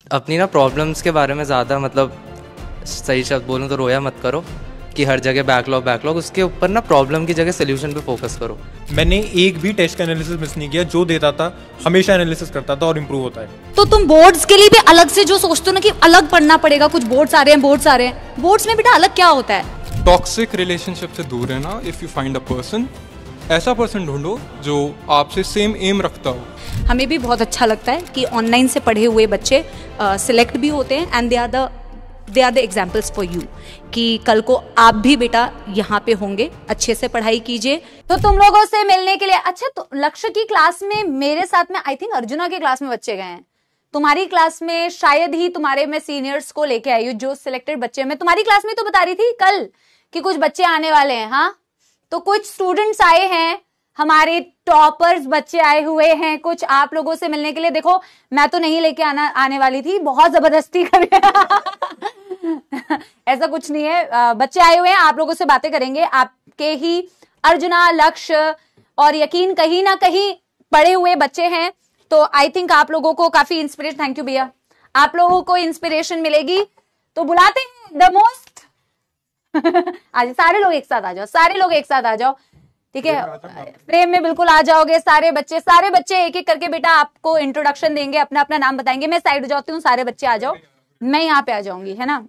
अपनी ना प्रॉब्लम्स के बारे में ज़्यादा मतलब सही शब्द बोलूँ तो रोया मत करो कि हर जगह बैकलॉग उसके ऊपर ना प्रॉब्लम की जगह सोल्यूशन पे फोकस करो। मैंने एक भी टेस्ट का एनालिसिस मिस नहीं किया, जो देता था हमेशा एनालिसिस करता था और इम्प्रूव होता है। तो तुम बोर्ड्स के लिए भी अलग से जो सोचते हो ना कि अलग पढ़ना पड़ेगा, कुछ बोर्ड्स आ रहे हैं, बोर्ड्स में बेटा अलग क्या होता है? टॉक्सिक रिलेशनशिप से दूर रहना। If you find a person, ऐसा पर्सन ढूंढो जो आपसे सेम एम रखता हो। हमें भी बहुत अच्छा लगता है कि ऑनलाइन से पढ़े हुए बच्चे सिलेक्ट भी होते हैं and they are the examples for you कि कल को आप भी बेटा यहाँ पे होंगे। अच्छे से पढ़ाई कीजिए। तो तुम लोगों से मिलने के लिए अच्छा, तो लक्ष्य की क्लास में मेरे साथ में आई थिंक अर्जुना की क्लास में बच्चे गए हैं। तुम्हारी क्लास में शायद ही तुम्हारे मैं सीनियर्स को लेके आई हूँ जो सिलेक्टेड बच्चे। मैं तुम्हारी क्लास में तो बता रही थी कल कि कुछ बच्चे आने वाले हैं। हाँ, तो कुछ स्टूडेंट्स आए हैं, हमारे टॉपर्स बच्चे आए हुए हैं कुछ आप लोगों से मिलने के लिए। देखो मैं तो नहीं लेके आने वाली थी, बहुत जबरदस्ती कर ऐसा कुछ नहीं है। बच्चे आए हुए हैं, आप लोगों से बातें करेंगे। आपके ही अर्जुना, लक्ष्य और यकीन कहीं ना कहीं पढ़े हुए बच्चे हैं। तो आई थिंक आप लोगों को काफी इंस्पिरेशन, थैंक यू भैया, आप लोगों को इंस्पिरेशन मिलेगी। तो बुलाते हैं द मोस्ट आज सारे लोग एक साथ आ जाओ, सारे लोग एक साथ आ जाओ, ठीक है? फ्रेम में बिल्कुल आ जाओगे सारे बच्चे एक एक करके बेटा आपको इंट्रोडक्शन देंगे, अपना अपना नाम बताएंगे। मैं साइड हो जाती हूँ, सारे बच्चे आ जाओ, मैं यहाँ पे आ जाऊंगी, है ना?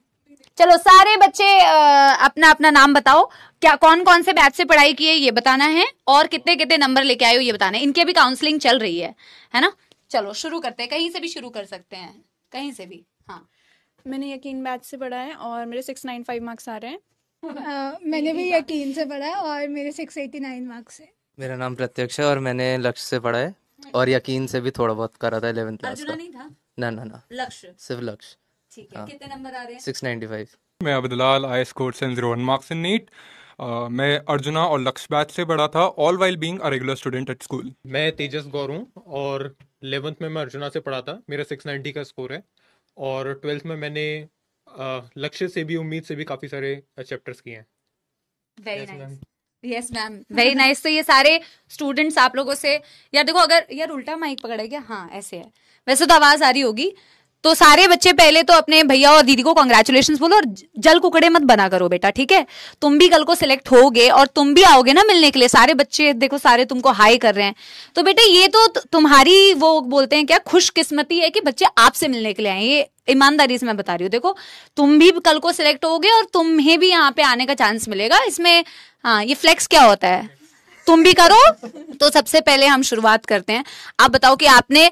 चलो सारे बच्चे अपना अपना नाम बताओ, क्या कौन कौन से बैच से पढ़ाई की है ये बताना है, और कितने कितने नंबर लेके आए हो ये बताना है। इनकी अभी काउंसलिंग चल रही है ना? चलो शुरू करते हैं, कहीं से भी शुरू कर सकते हैं, कहीं से भी। हाँ, मैंने यकीन बैच से पढ़ा है और मेरे 695 मार्क्स आ रहे हैं। मैंने भी यकीन से पढ़ा है और मेरे 689 मार्क्स है। मेरा नाम प्रत्यक्ष है और मैंने लक्ष्य से पढ़ा है और यकीन से भी थोड़ा बहुत करा था 11th क्लास अर्जुना का। नहीं था? ना, लक्ष्य, सिर्फ लक्ष्य। ठीक है। कितने नंबर आ रहे हैं? 695। मैं Abdullah, I scored 701 marks in NEET. मैं अर्जुना और लक्ष्य बैच से पढ़ा था, all while being a regular student at school. मैं तेजस गौर हूँ और 11th में मैं अर्जुना से पढ़ा था, मेरा 690 का स्कोर है। और 12th में मैंने लक्ष्य से भी, उम्मीद से भी काफ़ी सारे चैप्टर्स किए हैं। Very nice, yes ma'am, very nice. तो ये सारे स्टूडेंट्स आप लोगों से, यार देखो, अगर यार उल्टा माइक पकड़ा है क्या? हाँ ऐसे है, वैसे तो आवाज आ रही होगी। तो सारे बच्चे पहले तो अपने भैया और दीदी को कॉन्ग्रेचुलेशंस बोलो और जल कुकड़े मत बना करो बेटा, ठीक है? तुम भी कल को सिलेक्ट होगे और तुम भी आओगे ना मिलने के लिए। सारे बच्चे देखो, सारे तुमको हाई कर रहे हैं। तो बेटा ये तो तुम्हारी वो बोलते हैं क्या, खुशकिस्मती है कि बच्चे आपसे मिलने के लिए आए। ये ईमानदारी से मैं बता रही हूँ। देखो तुम भी कल को सिलेक्ट होगे और तुम्हें भी यहाँ पे आने का चांस मिलेगा। इसमें हाँ, ये फ्लेक्स क्या होता है, तुम भी करो। तो सबसे पहले हम शुरुआत करते हैं। आप बताओ कि आपने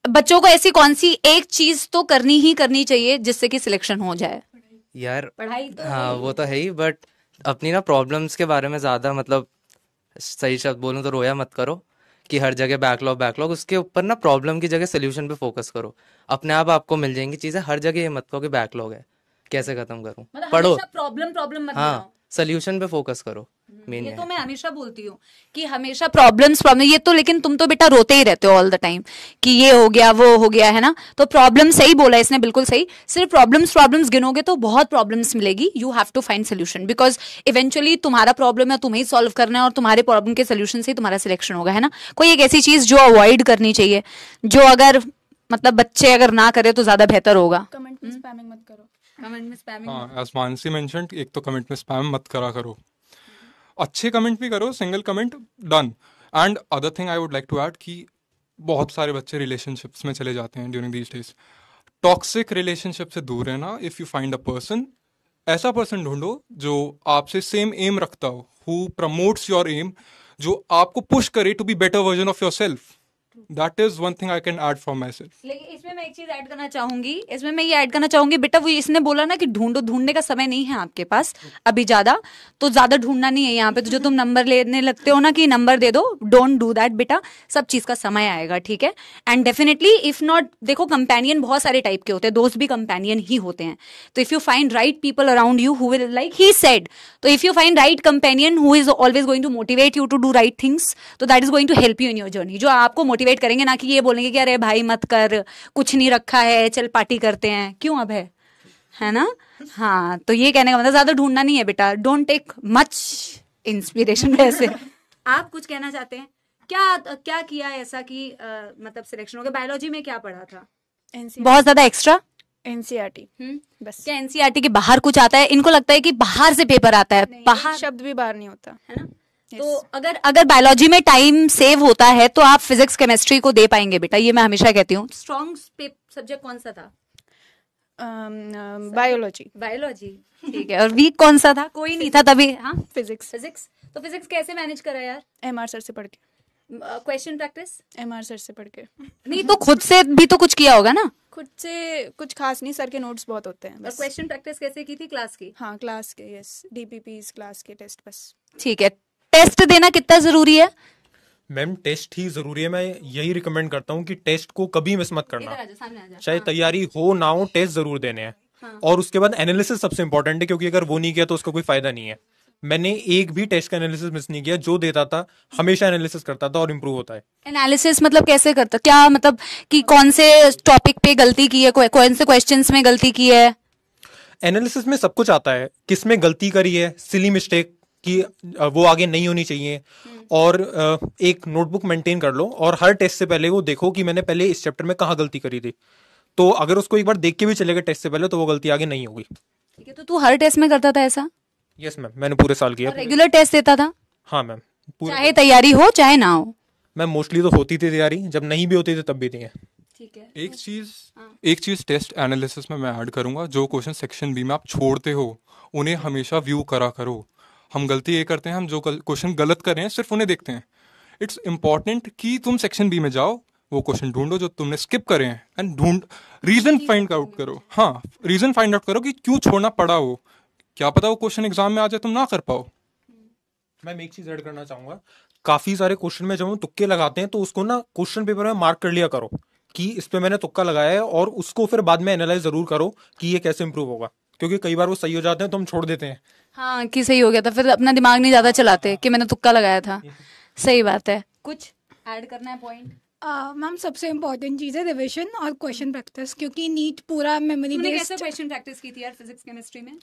बच्चों को ऐसी कौन सी एक चीज तो करनी ही करनी चाहिए जिससे कि सिलेक्शन हो जाए? यार पढ़ाई तो हाँ वो तो है ही, बट अपनी ना प्रॉब्लम्स के बारे में ज़्यादा मतलब सही शब्द बोलूँ तो रोया मत करो कि हर जगह बैकलॉग उसके ऊपर ना प्रॉब्लम की जगह सोल्यूशन पे फोकस करो। अपने आप आपको मिल जाएंगी चीज़ें। हर जगह ये मत कहो कि बैकलॉग है, कैसे खत्म करूँ। मतलब पढ़ो, प्रॉब्लम मत हाँ, बनाओ, सोल्यूशन पे फोकस करो। मेन ये है तो मैं हमेशा बोलती हूँ कि हमेशा प्रॉब्लम ये तो, लेकिन तुम तो बेटा रोते ही रहते हो ऑल द टाइम कि ये हो गया वो हो गया, है ना? तो प्रॉब्लम सही बोला इसने, बिल्कुल सही। सिर्फ प्रॉब्लम्स गिनोगे तो बहुत प्रॉब्लम्स मिलेगी। You have to find solution, because eventually तुम्हारा प्रॉब्लम है, तुम्हें ही सॉल्व करना है और तुम्हारे प्रॉब्लम के सोल्यूशन से ही तुम्हारा सिलेक्शन होगा, है ना? कोई एक ऐसी चीज जो अवॉइड करनी चाहिए, जो अगर मतलब बच्चे अगर ना करे तो ज्यादा बेहतर होगा। कमेंट में स्पैमिंग मत करो। कमेंट में स्पैमिंग, हाँ, एज मानसी मेंशन्ड, एक तो कमेंट में स्पैम मत करा करो, अच्छे कमेंट भी करो, single comment done. And other thing I would like to add कि बहुत सारे बच्चे रिलेशनशिप्स में चले जाते हैं during these days. Toxic relationship से दूर रहना। If you find a person, ऐसा पर्सन ढूंढो जो आपसे सेम एम रखता हो, हु प्रमोट्स योर एम, जो आपको पुश करे to be better version of yourself. That is one thing I can add for myself. लेकिन इसमें मैं एक चीज ऐड करना चाहूंगी, इसमें मैं ये ऐड करना चाहूंगी बेटा, वो इसने बोला ना कि ढूंढने का समय नहीं है आपके पास अभी ज्यादा, तो ज्यादा ढूंढना नहीं है यहाँ पे। तो जो तुम नंबर लेने लगते हो ना कि नंबर दे दो, डोंट डू दैट बेटा। सब चीज का समय आएगा, ठीक है? एंड डेफिनेटली इफ नॉट, देखो कंपेनियन बहुत सारे टाइप के होते हैं, दोस्त भी कंपेनियन ही होते हैं। तो if you find right people around you who will, like he said, तो if you find right companion who is always going to motivate you to do right things, तो that is going to help you in your journey. जो आपको motivate करेंगे, ना कि ये बोलेंगे कि अरे भाई मत कर, कुछ नहीं रखा है, चल पार्टी करते हैं, क्यों अब है ना? हाँ, तो ये कहने का मतलब ज्यादा ढूंढना नहीं है बेटा। डोंट टेक मच इंस्पिरेशन वैसे। आप कुछ कहना चाहते हैं? क्या किया ऐसा कि मतलब सिलेक्शन हो गया? बायोलॉजी में क्या पढ़ा था? बहुत ज्यादा एक्स्ट्रा? एनसीईआरटी बस। क्या एनसीईआरटी के बाहर कुछ आता है? इनको लगता है कि बाहर से पेपर आता है, बाहर शब्द भी बाहर नहीं होता है ना। तो अगर बायोलॉजी में टाइम सेव होता है तो आप फिजिक्स केमिस्ट्री को दे पाएंगे बेटा, ये मैं हमेशा कहती हूँ। स्ट्रॉन्ग सब्जेक्ट कौन सा था? बायोलॉजी। बायोलॉजी, ठीक है। और वीक कौन सा था? कोई नहीं था तभी। हाँ, फिजिक्स। फिजिक्स। तो फिजिक्स कैसे मैनेज करा यार? एमआर सर से पढ़ के। Question practice? एमआर सर से पढ़ के। नहीं तो खुद से भी तो कुछ किया होगा ना? खुद से कुछ खास नहीं, सर के नोट्स बहुत होते हैं बस। क्वेश्चन प्रैक्टिस कैसे की थी? क्लास की? हाँ क्लास के, यस, डीपीपीज क्लास के टेस्ट बस। ठीक है। टेस्ट देना कितना जरूरी है? मैम टेस्ट ही जरूरी है। मैं यही रिकमेंड करता हूँ कि टेस्ट को कभी मिस मत करना, चाहे तैयारी हो ना हो, टेस्ट जरूर देने हैं। और उसके बाद एनालिसिस सबसे इंपॉर्टेंट है, क्योंकि अगर वो नहीं किया तो उसका कोई फायदा नहीं है। मैंने एक भी टेस्ट का एनालिसिस मिस नहीं किया, जो देता था हमेशा एनालिसिस करता था और इम्प्रूव होता है। एनालिसिस मतलब कैसे करता? क्या मतलब कि कौन से टॉपिक पे गलती की है, कौन से क्वेश्चंस में गलती की है? एनालिसिस में सब कुछ आता है, किस में गलती करी है, सिली मिस्टेक की वो आगे नहीं होनी चाहिए। और एक नोटबुक मेंटेन कर लो और हर टेस्ट से पहले वो देखो कि मैंने पहले इस चैप्टर में कहाँ गलती करी थी। तो अगर उसको एक बार देख के भी चलेगा टेस्ट से पहले तो वो गलती आगे नहीं होगी। ठीक है। तो तू हर टेस्ट में करता था ऐसा? यस मैम, मैंने पूरे साल किया। रेगुलर टेस्ट देता था? हाँ मैम, चाहे तैयारी हो चाहे ना हो? मैम मोस्टली तो होती थी तैयारी, जब नहीं भी होती थी तब भी थी। ठीक है। एक चीज टेस्ट एनालिसिस में मैं ऐड करूंगा, जो क्वेश्चन सेक्शन बी में आप छोड़ते हो उन्हें हमेशा व्यू करा करो। हम गलती ये करते हैं, हम जो क्वेश्चन गलत कर रहे हैं सिर्फ उन्हें देखते हैं। इट्स इंपॉर्टेंट कि तुम सेक्शन बी में जाओ, वो क्वेश्चन ढूंढो जो तुमने स्किप करे हैं, एंड रीजन फाइंड आउट करो। हाँ, रीजन फाइंड आउट करो कि क्यों छोड़ना पड़ा हो। क्या पता वो क्वेश्चन एग्जाम में आ जाए तुम ना कर पाओ। मैं एक चीज ऐड करना चाहूंगा, काफी सारे क्वेश्चन में जब हम तुक्के लगाते हैं तो उसको ना क्वेश्चन पेपर में मार्क कर लिया करो कि इस पे मैंने तुक्का लगाया है, और उसको फिर बाद में एनालाइज जरूर करो कि ये कैसे इंप्रूव होगा, क्योंकि कई बार वो सही हो जाते हैं तो हम छोड़ देते हैं। हाँ, कि सही हो गया था, फिर अपना दिमाग नहीं ज्यादा चलाते कि मैंने तुक्का लगाया था। सही बात है। कुछ ऐड करना है पॉइंट? मैम सबसे इम्पोर्टेंट चीज़ है रिविजन और क्वेश्चन प्रैक्टिस, क्योंकि नीट पूरा मेमोरी तूने बेस्ड। कैसे क्वेश्चन प्रैक्टिस की थी यार फिजिक्स केमिस्ट्री में?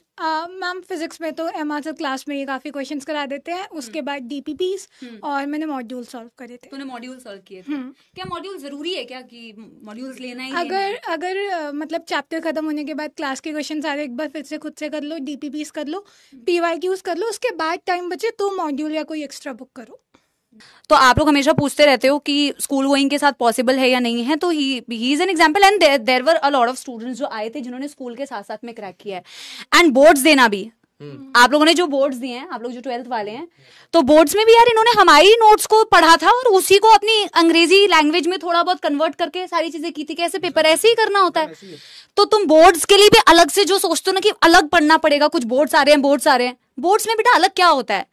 मैम फिजिक्स में तो एमआर सर क्लास में ये काफ़ी क्वेश्चंस करा देते हैं, उसके बाद डीपीपीज और मैंने मॉड्यूल सॉल्व करे थे। तूने मॉड्यूल सॉल्व किए थे? क्या मॉड्यूल जरूरी है क्या कि मॉड्यूल्स लेना ही है? अगर मतलब चैप्टर खत्म होने के बाद क्लास के क्वेश्चन सारे एक बार फिर से खुद से कर लो, डीपीपीज कर लो, पीवाईक्यूज कर लो, उसके बाद टाइम बचे तो मॉड्यूल या कोई एक्स्ट्रा बुक करो। तो आप लोग हमेशा पूछते रहते हो कि स्कूल गोइंग के साथ पॉसिबल है या नहीं है, तो he is an example, and there were a lot of students जो आए थे जिन्होंने स्कूल के साथ साथ में क्रैक किया है। एंड बोर्ड्स देना भी, आप लोगों ने जो बोर्ड्स दिए हैं, आप लोग जो 12th वाले हैं, तो बोर्ड्स में भी यार इन्होंने हमारी नोट्स को पढ़ा था और उसी को अपनी अंग्रेजी लैंग्वेज में थोड़ा बहुत कन्वर्ट करके सारी चीजें की थी। कैसे पेपर ऐसे ही करना होता है। तो तुम बोर्ड्स के लिए भी अलग से जो सोचते हो ना कि अलग पढ़ना पड़ेगा, कुछ बोर्ड्स आ रहे हैं, बोर्ड्स में बेटा अलग क्या होता है?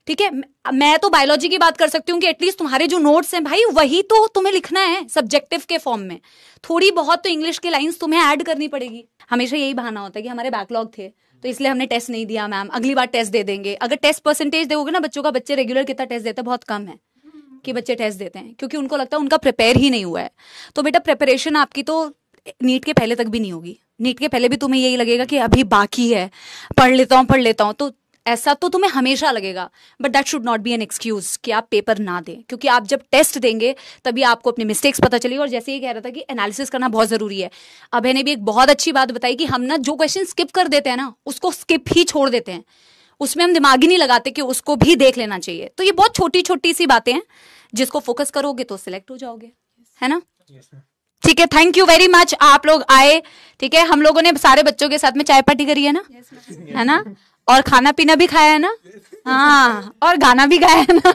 ठीक है, मैं तो बायोलॉजी की बात कर सकती हूँ कि एटलीस्ट तुम्हारे जो नोट्स हैं भाई वही तो तुम्हें लिखना है सब्जेक्टिव के फॉर्म में। थोड़ी बहुत तो इंग्लिश की लाइंस तुम्हें ऐड करनी पड़ेगी। हमेशा यही बहाना होता है कि हमारे बैकलॉग थे तो इसलिए हमने टेस्ट नहीं दिया मैम, अगली बार टेस्ट दे देंगे। अगर टेस्ट परसेंटेज देखोगे ना बच्चों का, बच्चे रेगुलर कितना टेस्ट देते हैं, बहुत कम है कि बच्चे टेस्ट देते हैं, क्योंकि उनको लगता है उनका प्रिपेयर ही नहीं हुआ है। तो बेटा प्रिपरेशन आपकी तो नीट के पहले तक भी नहीं होगी। नीट के पहले भी तुम्हें यही लगेगा कि अभी बाकी है, पढ़ लेता हूँ, तो ऐसा तो तुम्हें हमेशा लगेगा। But that should not be an excuse कि आप पेपर ना दें, क्योंकि आप जब टेस्ट देंगे तभी आपको अपने मिस्टेक्स पता चलेगी। और जैसे ये कह रहा था कि एनालिसिस करना बहुत जरूरी है, अभय ने भी एक बहुत अच्छी बात बताई कि हम ना जो क्वेश्चन स्किप कर देते हैं ना उसको स्किप ही छोड़ देते हैं, उसमें हम दिमाग ही नहीं लगाते कि उसको भी देख लेना चाहिए। तो ये बहुत छोटी छोटी सी बातें हैं, जिसको फोकस करोगे तो सिलेक्ट हो जाओगे, है ना? ठीक है, थैंक यू वेरी मच, आप लोग आए। ठीक है, हम लोगों ने सारे बच्चों के साथ में चाय पार्टी करी है ना, है ना, और खाना पीना भी खाया है ना, हाँ, और गाना भी गाया है ना।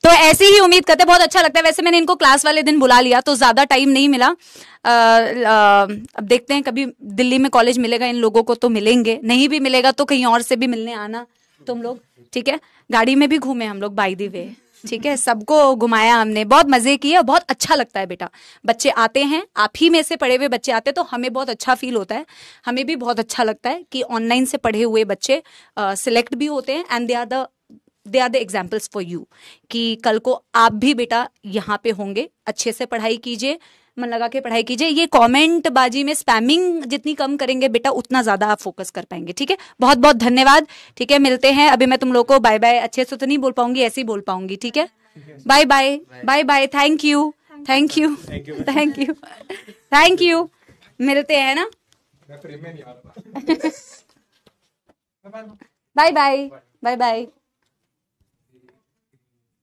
तो ऐसी ही उम्मीद करते, बहुत अच्छा लगता है। वैसे मैंने इनको क्लास वाले दिन बुला लिया तो ज्यादा टाइम नहीं मिला। अब देखते हैं कभी दिल्ली में कॉलेज मिलेगा इन लोगों को तो मिलेंगे, नहीं भी मिलेगा तो कहीं और से भी मिलने आना तुम लोग। ठीक है, गाड़ी में भी घूमे हम लोग बाय द वे। ठीक है, सबको घुमाया हमने, बहुत मजे किए, बहुत अच्छा लगता है बेटा। बच्चे आते हैं, आप ही में से पढ़े हुए बच्चे आते हैं तो हमें बहुत अच्छा फील होता है। हमें भी बहुत अच्छा लगता है कि ऑनलाइन से पढ़े हुए बच्चे सिलेक्ट भी होते हैं, and they are the examples for you कि कल को आप भी बेटा यहाँ पे होंगे। अच्छे से पढ़ाई कीजिए, मन लगा के पढ़ाई कीजिए। ये कमेंट बाजी में स्पैमिंग जितनी कम करेंगे बेटा उतना ज्यादा आप फोकस कर पाएंगे। ठीक है, बहुत बहुत धन्यवाद। ठीक है, मिलते हैं। अभी मैं तुम लोग को बाय बाय अच्छे से तो नहीं बोल पाऊंगी, ऐसे ही बोल पाऊंगी। ठीक है, bye bye bye bye, thank you. Thank you thank you thank you. मिलते हैं ना। मैं फ्रेम में नहीं आ रहा था। Bye bye bye bye.